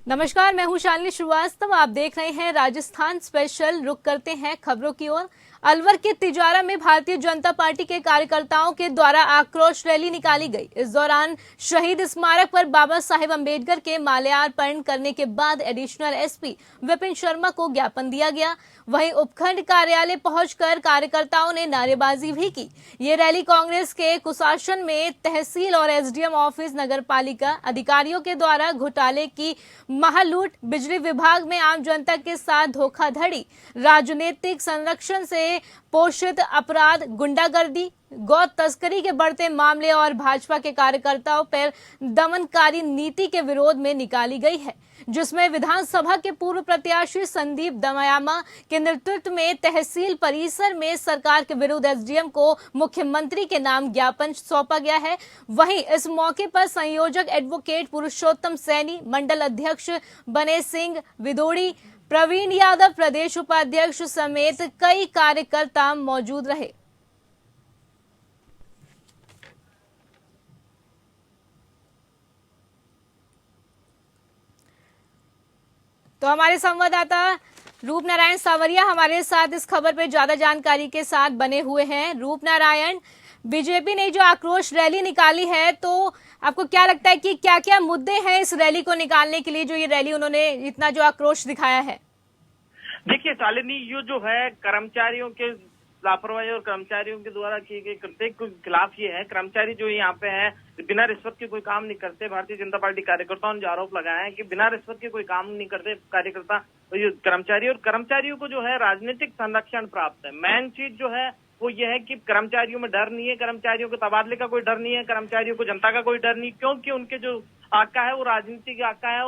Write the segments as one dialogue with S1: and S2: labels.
S1: नमस्कार, मैं हूं शालिनी श्रीवास्तव। आप देख रहे हैं राजस्थान स्पेशल। रुक करते हैं खबरों की ओर। अलवर के तिजारा में भारतीय जनता पार्टी के कार्यकर्ताओं के द्वारा आक्रोश रैली निकाली गई। इस दौरान शहीद स्मारक पर बाबा साहेब अम्बेडकर के माल्यार्पण करने के बाद एडिशनल एसपी विपिन शर्मा को ज्ञापन दिया गया। वहीं उपखंड कार्यालय पहुंचकर कार्यकर्ताओं ने नारेबाजी भी की। ये रैली कांग्रेस के कुशासन में तहसील और एसडीएम ऑफिस, नगर पालिका अधिकारियों के द्वारा घोटाले की महालूट, बिजली विभाग में आम जनता के साथ धोखाधड़ी, राजनीतिक संरक्षण से पोषित अपराध, गुंडागर्दी, गौ तस्करी के बढ़ते मामले और भाजपा के कार्यकर्ताओं पर दमनकारी नीति के विरोध में निकाली गई है, जिसमें विधानसभा के पूर्व प्रत्याशी संदीप दमयामा के नेतृत्व में तहसील परिसर में सरकार के विरुद्ध एसडीएम को मुख्यमंत्री के नाम ज्ञापन सौंपा गया है। वहीं इस मौके पर संयोजक एडवोकेट पुरुषोत्तम सैनी, मंडल अध्यक्ष बने सिंह विदोड़ी, प्रवीण यादव, प्रदेश उपाध्यक्ष समेत कई कार्यकर्ता मौजूद रहे। तो हमारे संवाददाता रूप नारायण सावरिया हमारे साथ इस खबर पर ज्यादा जानकारी के साथ बने हुए हैं। रूप नारायण, बीजेपी ने जो आक्रोश रैली निकाली है, तो आपको क्या लगता है कि क्या क्या मुद्दे हैं इस रैली को निकालने के लिए, जो ये रैली उन्होंने इतना जो आक्रोश दिखाया है?
S2: देखिए शालिनी, ये जो है कर्मचारियों के लापरवाही और कर्मचारियों के द्वारा किए गए कृत्य के खिलाफ ये है। कर्मचारी जो यहाँ पे है बिना रिश्वत के कोई काम नहीं करते। भारतीय जनता पार्टी कार्यकर्ताओं ने जो आरोप लगाया है कि बिना रिश्वत के कोई काम नहीं करते कार्यकर्ता, तो ये कर्मचारी, और कर्मचारियों को जो है राजनीतिक संरक्षण प्राप्त है। मेन चीज जो है वो ये है कि कर्मचारियों में डर नहीं है, कर्मचारियों के तबादले का कोई डर नहीं है, कर्मचारियों को जनता का कोई डर नहीं, क्योंकि उनके जो आका है वो राजनीति का आका है,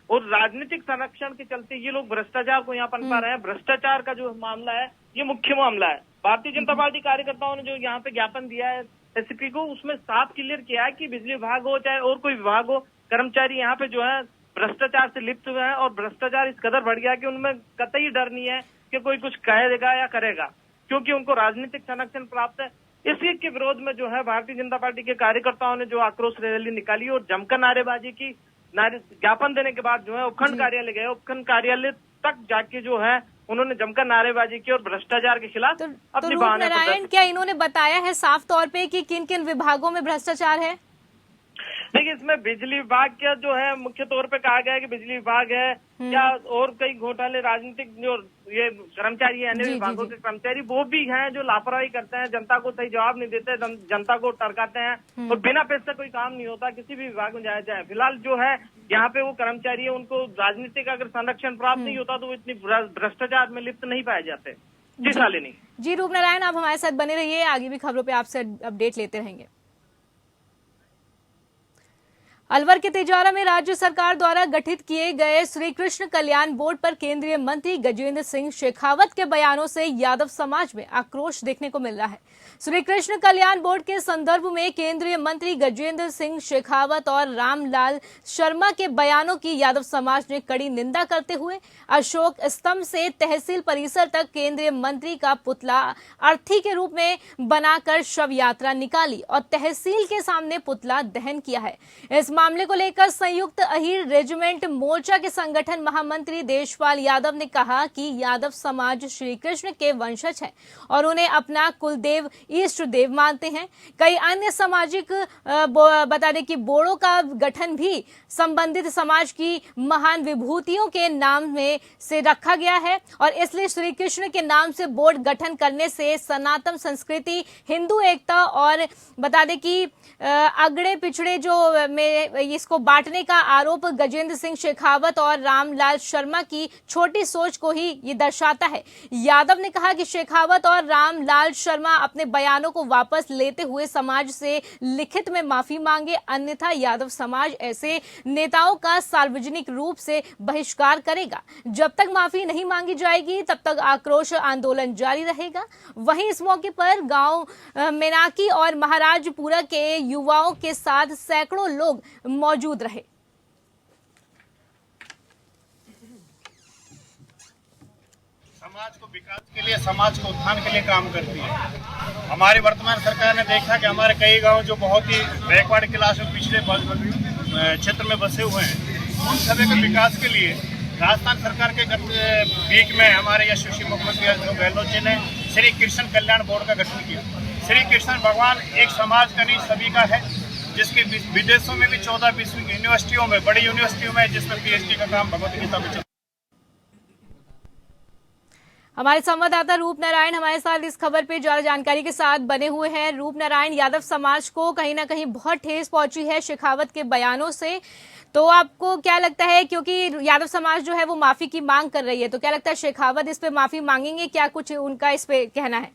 S2: और राजनीतिक संरक्षण के चलते ये लोग भ्रष्टाचार को यहाँ पनपा रहे हैं। भ्रष्टाचार का जो मामला है ये मुख्य मामला है। भारतीय जनता पार्टी कार्यकर्ताओं ने जो यहाँ पे ज्ञापन दिया है एसपी को, उसमें साफ क्लियर किया है कि बिजली विभाग हो चाहे और कोई विभाग हो, कर्मचारी यहाँ पे जो है भ्रष्टाचार से लिप्त हुए हैं, और भ्रष्टाचार इस कदर बढ़ गया कि उनमें कतई डर नहीं है कि कोई कुछ कहेगा या करेगा, क्योंकि उनको राजनीतिक संरक्षण प्राप्त है। इसी के विरोध में जो है भारतीय जनता पार्टी के कार्यकर्ताओं ने जो आक्रोश रैली निकाली और जमकर नारेबाजी की। ज्ञापन देने के बाद जो है उपखंड कार्यालय गए, उपखंड कार्यालय तक जाके जो है उन्होंने जमकर नारेबाजी की और भ्रष्टाचार के खिलाफ अपनी बहाने।
S1: नारायण, क्या इन्होंने बताया है साफ तौर पे कि किन किन विभागों में भ्रष्टाचार है?
S2: देखिए, इसमें बिजली विभाग का जो है मुख्य तौर पे कहा गया है कि बिजली विभाग है, या और कई घोटाले, राजनीतिक जो ये कर्मचारी है, अन्य विभागों के कर्मचारी वो भी हैं जो लापरवाही करते हैं, जनता को सही जवाब नहीं देते, जनता को टरकाते हैं, और बिना पैसे कोई काम नहीं होता किसी भी विभाग में जाया जाए। फिलहाल जो है यहाँ पे वो कर्मचारी है, उनको राजनीतिक अगर संरक्षण प्राप्त नहीं होता तो वो इतनी भ्रष्टाचार में लिप्त नहीं पाए जाते। जी शालिनी।
S1: जी रूप नारायण, आप हमारे साथ बने रहिए, आगे भी खबरों पे आपसे अपडेट लेते रहेंगे। अलवर के तिजारा में राज्य सरकार द्वारा गठित किए गए श्री कृष्ण कल्याण बोर्ड पर केंद्रीय मंत्री गजेंद्र सिंह शेखावत के बयानों से यादव समाज में आक्रोश देखने को मिल रहा है। श्री कृष्ण कल्याण बोर्ड के संदर्भ में केंद्रीय मंत्री गजेंद्र सिंह शेखावत और रामलाल शर्मा के बयानों की यादव समाज ने कड़ी निंदा करते हुए अशोक स्तंभ से तहसील परिसर तक केंद्रीय मंत्री का पुतला अर्थी के रूप में बनाकर शव यात्रा निकाली और तहसील के सामने पुतला दहन किया है। इस मामले को लेकर संयुक्त अहीर रेजिमेंट मोर्चा के संगठन महामंत्री देशपाल यादव ने कहा कि यादव समाज श्री कृष्ण के वंशज है और उन्हें अपना कुलदेव इष्ट देव मानते हैं। कई अन्य सामाजिक बता दें कि बोर्डों का गठन भी संबंधित समाज की महान विभूतियों के नाम में से रखा गया है, और इसलिए श्री कृष्ण के नाम से बोर्ड गठन करने से सनातन संस्कृति, हिंदू एकता और बता दें कि अगड़े पिछड़े जो में इसको बांटने का आरोप गजेंद्र सिंह शेखावत और रामलाल शर्मा की छोटी सोच को ही ये दर्शाता है। यादव ने कहा कि शेखावत और रामलाल शर्मा अपने बयानों को वापस लेते हुए समाज से लिखित में माफी मांगे, अन्यथा यादव समाज ऐसे नेताओं का सार्वजनिक रूप से बहिष्कार करेगा। जब तक माफी नहीं मांगी जाएगी तब तक आक्रोश आंदोलन जारी रहेगा। वहीं इस मौके पर गांव मेनाकी और महाराजपुरा के युवाओं के साथ सैकड़ों लोग मौजूद रहे।
S3: समाज को विकास के लिए, समाज को उत्थान के लिए काम करती है। हमारी वर्तमान सरकार ने देखा कि हमारे कई गांव जो बहुत ही बैकवर्ड क्लास में पिछड़े क्षेत्र में बसे हुए हैं, उन सभी के विकास के लिए राजस्थान सरकार के वीक में हमारे यशस्वी मुख्यमंत्री अशोक गहलोत जी ने श्री कृष्ण कल्याण बोर्ड का गठन किया। श्री कृष्ण भगवान एक समाज का नहीं सभी का है, जिसके विदेशों में भी 14-20 यूनिवर्सिटियों में, बड़ी यूनिवर्सिटियों में, जिसमें पीएचडी का काम भगवत गीता में चल।
S1: हमारे संवाददाता रूप नारायण हमारे साथ इस खबर पे ज्यादा जानकारी के साथ बने हुए हैं। रूप नारायण, यादव समाज को कहीं ना कहीं बहुत ठेस पहुंची है शेखावत के बयानों से, तो आपको क्या लगता है, क्योंकि यादव समाज जो है वो माफी की मांग कर रही है, तो क्या लगता है शेखावत इस पे माफी मांगेंगे? क्या कुछ उनका इस पे कहना है?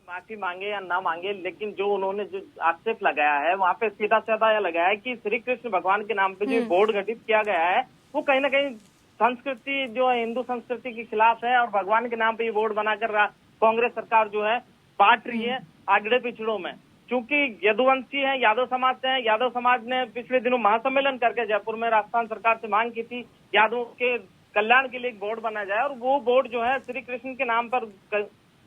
S2: माफी मांगे या ना मांगे, लेकिन जो उन्होंने जो आक्षेप लगाया है वहाँ पे सीधा साधा यह लगाया है कि श्री कृष्ण भगवान के नाम पे जो बोर्ड गठित किया गया है वो कहीं ना कहीं संस्कृति जो है हिंदू संस्कृति के खिलाफ है, और भगवान के नाम पे ये बोर्ड बनाकर कांग्रेस सरकार जो है बांट रही है आगड़े पिछड़ों में। क्योंकि यदुवंशी है, यादव समाज से है, यादव समाज ने पिछले दिनों महासम्मेलन करके जयपुर में राजस्थान सरकार से मांग की थी यादवों के कल्याण के लिए एक बोर्ड बनाया जाए, और वो बोर्ड जो है श्री कृष्ण के नाम पर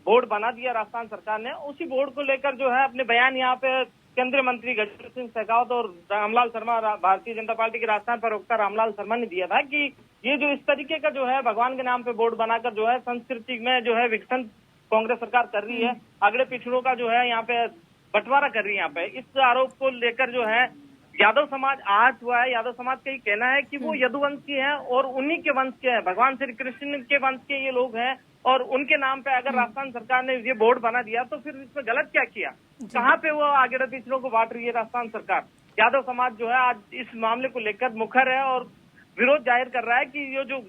S2: बोर्ड बना दिया राजस्थान सरकार ने। उसी बोर्ड को लेकर जो है अपने बयान यहाँ पे केंद्रीय मंत्री गजेंद्र सिंह शेखावत और रामलाल शर्मा, भारतीय जनता पार्टी के राजस्थान प्रवक्ता रामलाल शर्मा ने दिया था कि ये जो इस तरीके का जो है भगवान के नाम पे बोर्ड बनाकर जो है संस्कृति में जो है विकसन कांग्रेस सरकार कर रही है, अगड़े पिछड़ों का जो है यहाँ पे बंटवारा कर रही है। यहाँ पे इस आरोप को लेकर जो है यादव समाज आहत हुआ है। यादव समाज का ये कहना है कि वो यदुवंशी है और उन्हीं के वंश के हैं, भगवान श्री कृष्ण के वंश के ये लोग हैं, और उनके नाम पे अगर राजस्थान सरकार ने ये बोर्ड बना दिया तो फिर इसमें गलत क्या किया? कहाँ पे वो आगे पिछड़ों को बांट रही है राजस्थान सरकार? यादव समाज जो है आज इस मामले को लेकर मुखर है और विरोध जाहिर कर रहा है कि ये जो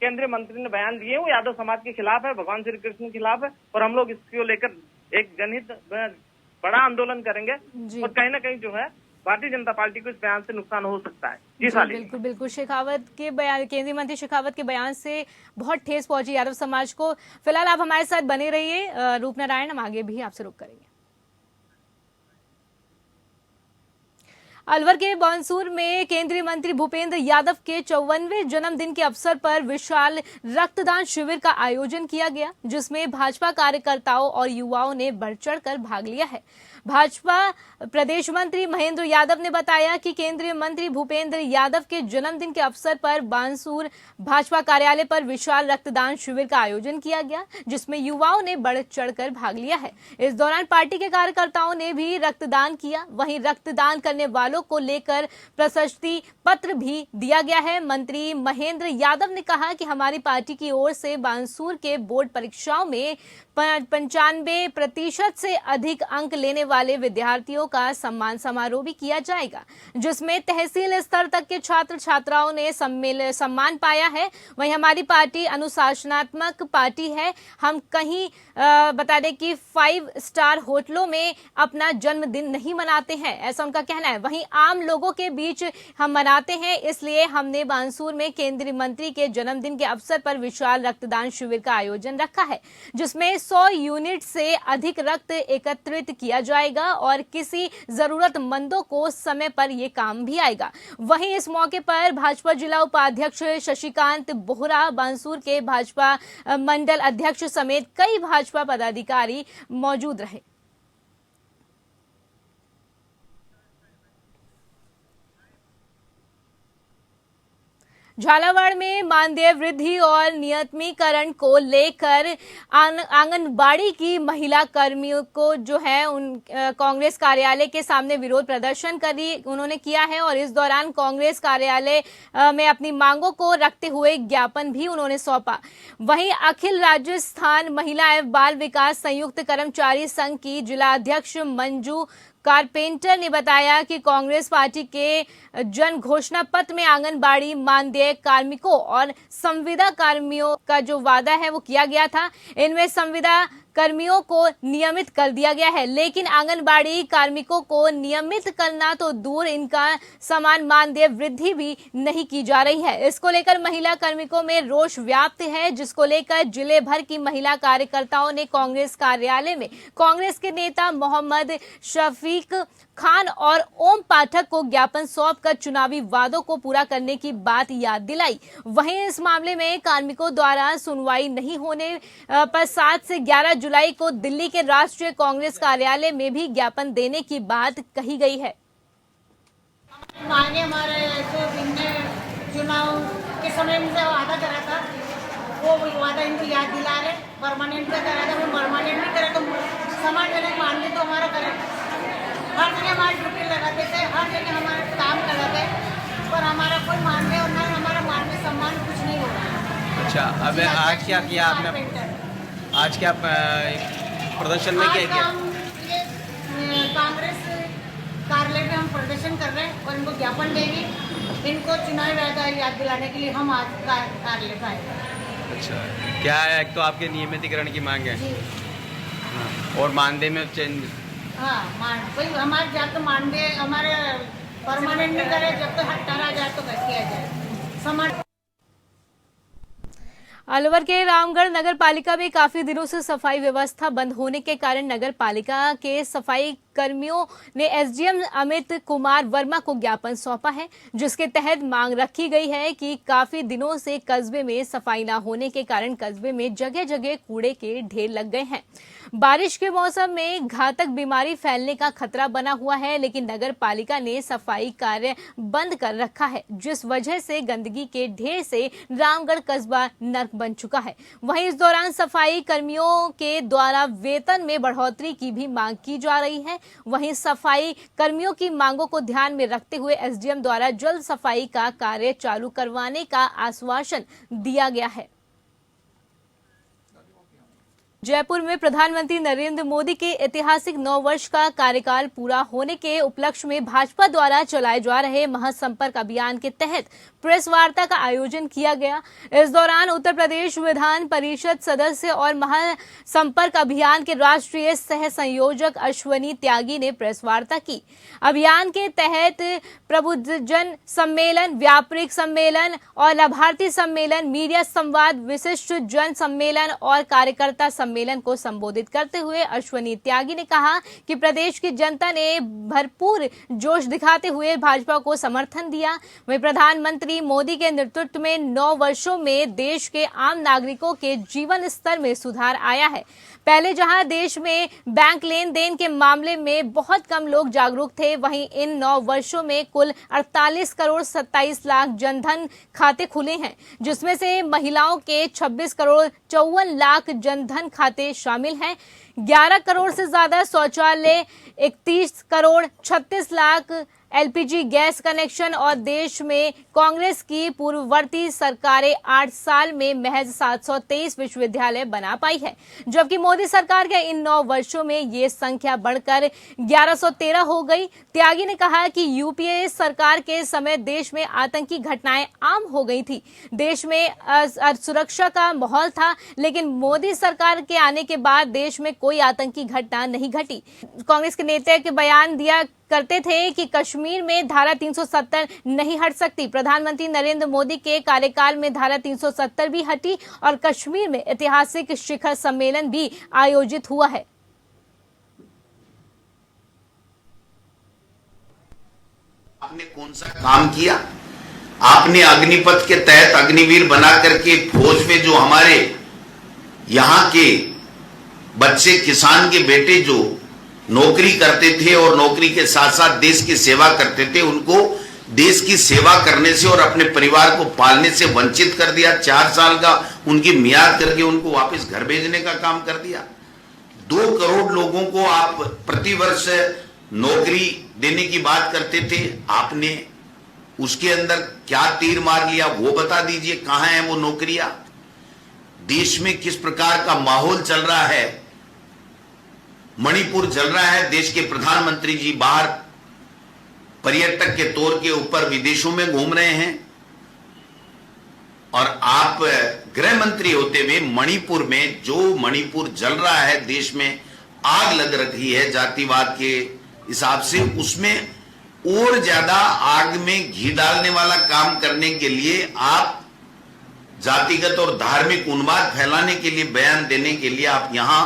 S2: केंद्रीय मंत्री ने बयान दिए वो यादव समाज के खिलाफ है, भगवान श्री कृष्ण के खिलाफ है, और हम लोग इसको लेकर एक जनहित बड़ा आंदोलन करेंगे, और कहीं ना कहीं जो है भारतीय जनता पार्टी को इस बयान से नुकसान हो सकता है। जी
S1: बिल्कुल बिल्कुल, शेखावत के बयान, केंद्रीय मंत्री शेखावत के बयान से बहुत ठेस पहुंची यादव समाज को। फिलहाल आप हमारे साथ बने रहिए रूप नारायण, हम आगे भी आपसे रुक करेंगे। अलवर के बानसूर में केंद्रीय मंत्री भूपेंद्र यादव के 54वें जन्मदिन के अवसर पर विशाल रक्तदान शिविर का आयोजन किया गया, जिसमें भाजपा कार्यकर्ताओं और युवाओं ने बढ़ चढ़कर भाग लिया है। भाजपा प्रदेश मंत्री महेंद्र यादव ने बताया कि केंद्रीय मंत्री भूपेंद्र यादव के जन्मदिन के अवसर पर बानसूर भाजपा कार्यालय पर विशाल रक्तदान शिविर का आयोजन किया गया, जिसमें युवाओं ने बढ़ चढ़कर भाग लिया है। इस दौरान पार्टी के कार्यकर्ताओं ने भी रक्तदान किया। वहीं रक्तदान करने वालों को लेकर प्रशस्ति पत्र भी दिया गया है। मंत्री महेंद्र यादव ने कहा कि हमारी पार्टी की ओर से बानसूर के बोर्ड परीक्षाओं में 95% से अधिक अंक लेने वाले विद्यार्थियों का सम्मान समारोह भी किया जाएगा, जिसमें तहसील स्तर तक के छात्र छात्राओं ने सम्मान पाया है। वहीं हमारी पार्टी अनुशासनात्मक पार्टी है। हम कहीं बता दें कि 5 स्टार होटलों में अपना जन्मदिन नहीं मनाते हैं, ऐसा उनका कहना है। वहीं आम लोगों के बीच हम मनाते हैं, इसलिए हमने बानसूर में केंद्रीय मंत्री के जन्मदिन के अवसर पर विशाल रक्तदान शिविर का आयोजन रखा है, जिसमें 100 यूनिट से अधिक रक्त एकत्रित किया जाएगा और किसी जरूरतमंदों को समय पर यह काम भी आएगा। वहीं इस मौके पर भाजपा जिला उपाध्यक्ष शशिकांत बोहरा, बानसूर के भाजपा मंडल अध्यक्ष समेत कई भाजपा पदाधिकारी मौजूद रहे। झालावाड़ में मानदेय वृद्धि और नियमितीकरण को लेकर आंगनबाड़ी की महिला कर्मियों को जो है कांग्रेस कार्यालय के सामने विरोध प्रदर्शन उन्होंने किया है, और इस दौरान कांग्रेस कार्यालय में अपनी मांगों को रखते हुए ज्ञापन भी उन्होंने सौंपा। वहीं अखिल राजस्थान महिला एवं बाल विकास संयुक्त कर्मचारी संघ की जिला अध्यक्ष मंजू कारपेंटर ने बताया कि कांग्रेस पार्टी के जन घोषणा पत्र में आंगनबाड़ी मानदेय कार्मिकों और संविदा कर्मियों का जो वादा है वो किया गया था। इनमें संविदा कर्मियों को नियमित कर दिया गया है, लेकिन आंगनबाड़ी कार्मिकों को नियमित करना तो दूर, इनका समान मानदेय वृद्धि भी नहीं की जा रही है। इसको लेकर महिला कार्मिकों में रोष व्याप्त है, जिसको लेकर जिले भर की महिला कार्यकर्ताओं ने कांग्रेस कार्यालय में कांग्रेस के नेता मोहम्मद शफीक खान और ओम पाठक को ज्ञापन सौंपकर चुनावी वादों को पूरा करने की बात याद दिलाई। वहीं इस मामले में कार्मिकों द्वारा सुनवाई नहीं होने पर 7 से 11 जुलाई को दिल्ली के राष्ट्रीय कांग्रेस कार्यालय में भी ज्ञापन देने की बात कही गई है।
S4: मांगे हमारे जो इनने चुनाव के समय इनसे वादा करा था, वो वादा इनको याद दिला रहे। परमानेंट का करा था, वो परमानेंट भी करे तो समाज में मानते तो हमारा करे। हर जगह हमारी ड्यूटी लगाते थे, हर जगह हमारा काम कराते, पर हमारा कोई मानने और ना हमारा मानने सम्मान कुछ नहीं हो रहा है।
S5: अच्छा, अब आज क्या किया आपने? आज क्या प्रदर्शन में क्या किया?
S4: ये कांग्रेस कार्यालय में हम प्रदर्शन कर रहे हैं और इनको ज्ञापन देंगे। इनको चुनावी वादा याद दिलाने के लिए हम आज कार्यालय पर आए।
S5: अच्छा, क्या है? एक तो आपके नियमितीकरण की मांग है।
S4: जी
S5: हाँ, और मानदेय में चेंज।
S4: हाँ, भाई हमारे जब तो मानदेय हमारे परमानेंट नहीं करे, जब तक हटाया जाए तो कैसे किया जाए समाज।
S1: अलवर के रामगढ़ नगर पालिका में काफी दिनों से सफाई व्यवस्था बंद होने के कारण नगर पालिका के सफाई कर्मियों ने एसडीएम अमित कुमार वर्मा को ज्ञापन सौंपा है, जिसके तहत मांग रखी गई है कि काफी दिनों से कस्बे में सफाई न होने के कारण कस्बे में जगह जगह कूड़े के ढेर लग गए हैं। बारिश के मौसम में घातक बीमारी फैलने का खतरा बना हुआ है, लेकिन नगर पालिका ने सफाई कार्य बंद कर रखा है, जिस वजह से गंदगी के ढेर से रामगढ़ कस्बा नर्क बन चुका है। वहीं इस दौरान सफाई कर्मियों के द्वारा वेतन में बढ़ोतरी की भी मांग की जा रही है। वहीं सफाई कर्मियों की मांगों को ध्यान में रखते हुए एसडीएम द्वारा जल्द सफाई का कार्य चालू करवाने का आश्वासन दिया गया है। जयपुर में प्रधानमंत्री नरेंद्र मोदी के ऐतिहासिक 9 वर्ष का कार्यकाल पूरा होने के उपलक्ष्य में भाजपा द्वारा चलाए जा रहे महासंपर्क अभियान के तहत प्रेस वार्ता का आयोजन किया गया। इस दौरान उत्तर प्रदेश विधान परिषद सदस्य और महासंपर्क अभियान के राष्ट्रीय सह संयोजक अश्वनी त्यागी ने प्रेस वार्ता की। अभियान के तहत प्रबुद्धजन सम्मेलन, व्यापारिक सम्मेलन और लाभार्थी सम्मेलन, मीडिया संवाद, विशिष्ट जन सम्मेलन और कार्यकर्ता सम्मेलन को संबोधित करते हुए अश्वनी त्यागी ने कहा कि प्रदेश की जनता ने भरपूर जोश दिखाते हुए भाजपा को समर्थन दिया। वहीं प्रधानमंत्री मोदी के नेतृत्व में 9 वर्षों में देश के आम नागरिकों के जीवन स्तर में सुधार आया है। पहले जहां देश में बैंक लेन देन के मामले में बहुत कम लोग जागरूक थे, वहीं इन 9 वर्षों में कुल 48 करोड़ 27 लाख जनधन खाते खुले हैं, जिसमें से महिलाओं के 26 करोड़ 54 लाख जनधन खाते शामिल हैं। 11 करोड़ से ज्यादा शौचालय, 31 crore 36 lakh LPG gas connection और देश में कांग्रेस की पूर्ववर्ती सरकारें 8 साल में महज 723 विश्वविद्यालय बना पाई है, जबकि मोदी सरकार के इन 9 वर्षों में ये संख्या बढ़कर 1113 हो गई। त्यागी ने कहा कि यूपीए सरकार के समय देश में आतंकी घटनाएं आम हो गई थी, देश में सुरक्षा का माहौल था, लेकिन मोदी सरकार के आने के बाद देश में कोई आतंकी घटना नहीं घटी। कांग्रेस के नेता के बयान दिया करते थे कि कश्मीर में धारा 370 नहीं हट सकती। प्रधानमंत्री नरेंद्र मोदी के कार्यकाल में धारा 370 भी हटी और कश्मीर में ऐतिहासिक शिखर सम्मेलन भी आयोजित हुआ है।
S6: आपने कौन सा काम किया? आपने अग्निपथ के तहत अग्निवीर बना करके फौज में जो हमारे यहां के बच्चे, किसान के बेटे जो नौकरी करते थे और नौकरी के साथ साथ देश की सेवा करते थे, उनको देश की सेवा करने से और अपने परिवार को पालने से वंचित कर दिया। 4 साल का उनकी मियाद करके उनको वापस घर भेजने का काम कर दिया। 2 करोड़ लोगों को आप प्रतिवर्ष नौकरी देने की बात करते थे, आपने उसके अंदर क्या तीर मार लिया वो बता दीजिए। कहां है वो नौकरियां? देश में किस प्रकार का माहौल चल रहा है? मणिपुर चल रहा है। देश के प्रधानमंत्री जी बाहर पर्यटक के तौर के ऊपर विदेशों में घूम रहे हैं और आप गृह मंत्री होते हुए मणिपुर में जो मणिपुर जल रहा है, देश में आग लग रही है जातिवाद के हिसाब से, उसमें और ज्यादा आग में घी डालने वाला काम करने के लिए आप जातिगत और धार्मिक उन्माद फैलाने के लिए, बयान देने के लिए आप यहां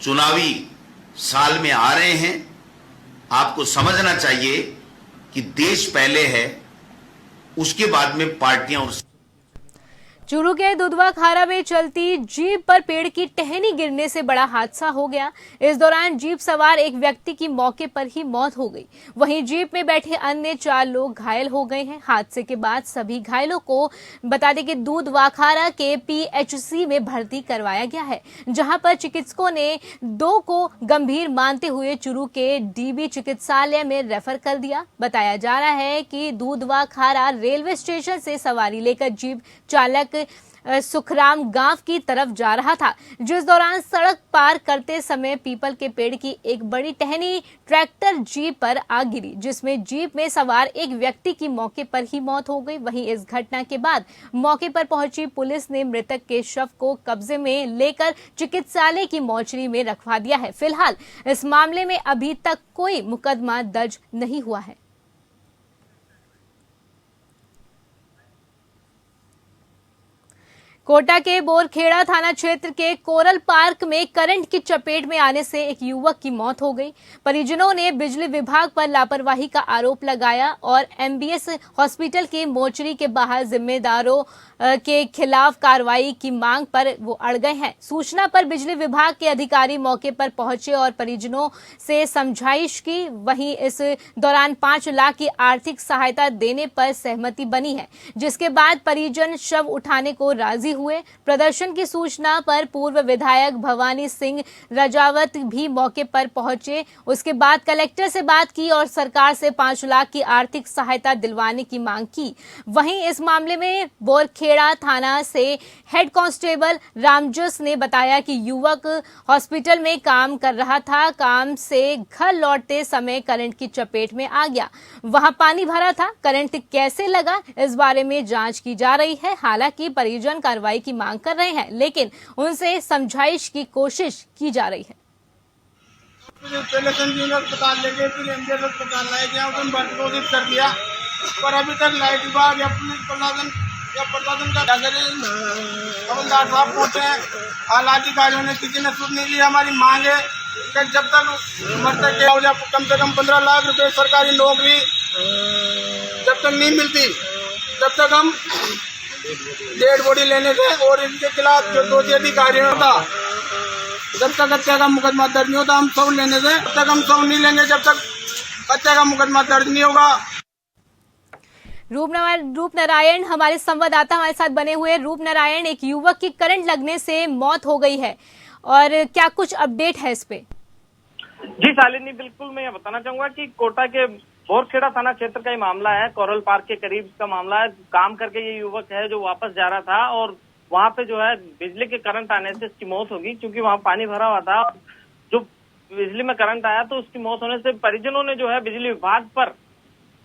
S6: चुनावी साल में आ रहे हैं। आपको समझना चाहिए कि देश पहले है, उसके बाद में पार्टियां।
S1: चूरू के दुधवा खारा में चलती जीप पर पेड़ की टहनी गिरने से बड़ा हादसा हो गया। इस दौरान जीप सवार एक व्यक्ति की मौके पर ही मौत हो गई। वहीं जीप में बैठे अन्य 4 लोग घायल हो गए हैं। हादसे के बाद सभी घायलों को बता दें कि दुधवा खारा के PHC में भर्ती करवाया गया है, जहां पर चिकित्सकों ने 2 को गंभीर मानते हुए चूरू के DB चिकित्सालय में रेफर कर दिया। बताया जा रहा है कि दुधवा खारा रेलवे स्टेशन से सवारी लेकर जीप चालक सुखराम गांव की तरफ जा रहा था, जिस दौरान सड़क पार करते समय पीपल के पेड़ की एक बड़ी टहनी ट्रैक्टर जीप पर आ गिरी, जिसमें जीप में सवार एक व्यक्ति की मौके पर ही मौत हो गई। वहीं इस घटना के बाद मौके पर पहुंची पुलिस ने मृतक के शव को कब्जे में लेकर चिकित्सालय की मोर्चरी में रखवा दिया है। फिलहाल इस मामले में अभी तक कोई मुकदमा दर्ज नहीं हुआ है। कोटा के बोरखेड़ा थाना क्षेत्र के कोरल पार्क में करंट की चपेट में आने से एक युवक की मौत हो गई। परिजनों ने बिजली विभाग पर लापरवाही का आरोप लगाया और MBS हॉस्पिटल के मोर्चरी के बाहर जिम्मेदारों के खिलाफ कार्रवाई की मांग पर वो अड़ गए हैं। सूचना पर बिजली विभाग के अधिकारी मौके पर पहुंचे और परिजनों से समझाइश की। वहीं इस दौरान 5 लाख की आर्थिक सहायता देने पर सहमति बनी है, जिसके बाद परिजन शव उठाने को राजी हुए। प्रदर्शन की सूचना पर पूर्व विधायक भवानी सिंह राजावत भी मौके पर पहुंचे। उसके बाद कलेक्टर से बात की और सरकार से 5 लाख की आर्थिक सहायता दिलवाने की मांग की। वहीं इस मामले में बोरखेड़ा थाना से हेड कांस्टेबल रामजस ने बताया कि युवक हॉस्पिटल में काम कर रहा था। काम से घर लौटते समय करंट की चपेट में आ गया। वहां पानी भरा था। करंट कैसे लगा, इस बारे में जांच की जा रही है। हालांकि परिजन कार्रवाई की मांग कर रहे हैं, लेकिन उनसे समझाइश की कोशिश की जा रही है।
S7: पहले संजीवनी अस्पताल लेके फिर MBS अस्पताल लाया गया, उन्होंने भर्ती कोशिश कर दिया, पर अभी तक लाइट विभाग या पुलिस प्रशासन या प्रशासन का कमलदार साहब पहुंचे हैं। आला अधिकारियों ने किसी ने सुन नहीं लिया। हमारी मांग है कि जब तक मृतक के कम से कम 15 लाख रुपए सरकारी नौकरी जब तक नहीं मिलती, तब तक हम डेड बॉडी लेने से और इनके खिलाफ जो दोषी अधिकारियों का जब तक हत्या का मुकदमा दर्ज नहीं होता, हम सब लेने से तब तक हम सब नहीं लेंगे जब तक हत्या का मुकदमा दर्ज नहीं होगा।
S1: रूप नारायण हमारे संवाददाता हमारे साथ बने हुए। रूप नारायण, एक युवक की करंट लगने से मौत हो गई है और क्या कुछ अपडेट है इस पे?
S2: जी शालिनी, बिल्कुल मैं ये बताना चाहूंगा कि कोटा के बोरखेड़ा थाना क्षेत्र का ये मामला है। कोरल पार्क के करीब इसका मामला है। काम करके ये युवक है जो वापस जा रहा था और वहां पे जो है बिजली के करंट आने से इसकी मौत होगी, क्योंकि वहां पानी भरा हुआ था। जो बिजली में करंट आया तो उसकी मौत होने से परिजनों ने जो है बिजली विभाग पर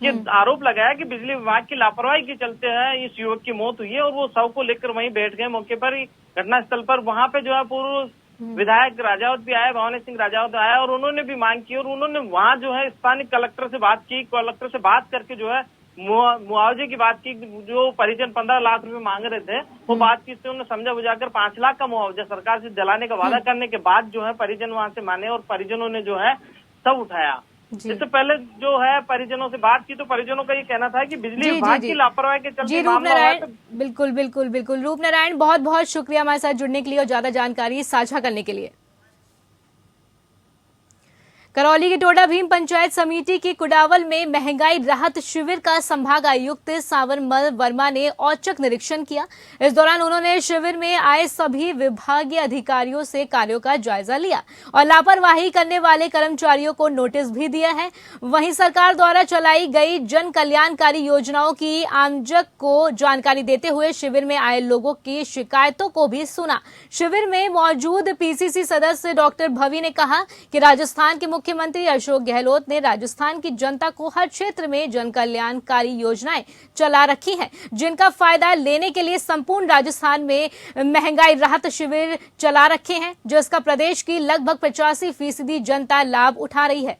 S2: ये आरोप लगाया कि बिजली विभाग की लापरवाही के चलते है इस युवक की मौत हुई है और वो शव को लेकर वहीं बैठ गए मौके पर ही घटनास्थल पर। वहां पे जो है पूर्व विधायक राजावत भी आए, भवानी सिंह राजावत आया और उन्होंने भी मांग की और उन्होंने वहां जो है स्थानीय कलेक्टर से बात की। कलेक्टर से बात करके जो है मुआवजे की बात की। जो परिजन 15 लाख रुपए मांग रहे थे वो बात की, उन्होंने समझा बुझाकर 5 लाख का मुआवजा सरकार से दिलाने का वादा करने के बाद जो है परिजन वहां से माने और परिजनों ने जो है सब उठाया। इससे पहले जो है परिजनों से बात की तो परिजनों का ये कहना था कि बिजली विभाग की लापरवाही के चलते मामला हुआ है।
S1: बिल्कुल रूप नारायण, बहुत बहुत शुक्रिया हमारे साथ जुड़ने के लिए और ज्यादा जानकारी साझा करने के लिए। करौली के टोडा भीम पंचायत समिति की कुडावल में महंगाई राहत शिविर का संभाग आयुक्त सावरमल वर्मा ने औचक निरीक्षण किया। इस दौरान उन्होंने शिविर में आए सभी विभागीय अधिकारियों से कार्यों का जायजा लिया और लापरवाही करने वाले कर्मचारियों को नोटिस भी दिया है। वहीं सरकार द्वारा चलाई गई जन कल्याणकारी योजनाओं की आमजन को जानकारी देते हुए शिविर में आए लोगों की शिकायतों को भी सुना। शिविर में मौजूद PCC सदस्य डॉक्टर भवी ने कहा कि राजस्थान के मुख्यमंत्री अशोक गहलोत ने राजस्थान की जनता को हर क्षेत्र में जन कल्याणकारी योजनाएं चला रखी हैं, जिनका फायदा लेने के लिए संपूर्ण राजस्थान में महंगाई राहत शिविर चला रखे हैं, जिसका प्रदेश की लगभग 85% जनता लाभ उठा रही है।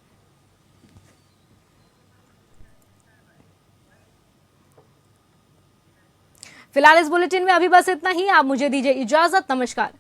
S1: फिलहाल इस बुलेटिन में अभी बस इतना ही। आप मुझे दीजिए इजाजत। नमस्कार।